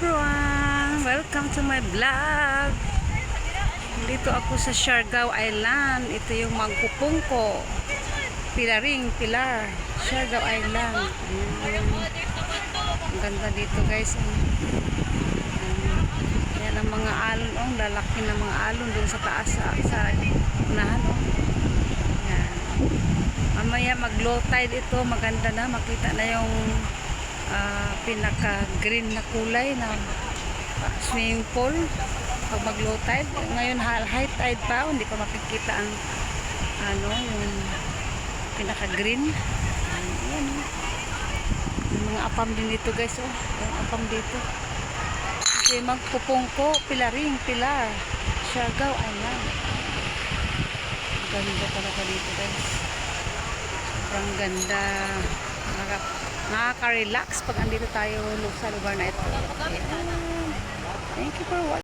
everyone! Welcome to my vlog. Dito ako sa Siargao Island. Ito yung Magpupungko Pilar, Siargao Island. Ang ganda dito guys. Yan ang mga alon. Ang lalaki ng mga alon doon sa taas sa unahan. Yan. Mamaya mag low tide ito. Maganda na. Makita na yung pinaka green na kulay na swimming pool pag mag low tide. Ngayon high tide pa, hindi pa makikita ang yung pinaka green. Ayan, yung mga apam din dito guys. Yung apam dito kasi Magpupungko Pilar, Siargao Island. Ganda talaga dito guys, sobrang ganda. Nakaka-relax pag andito tayo sa lugar na ito. Thank you for watching.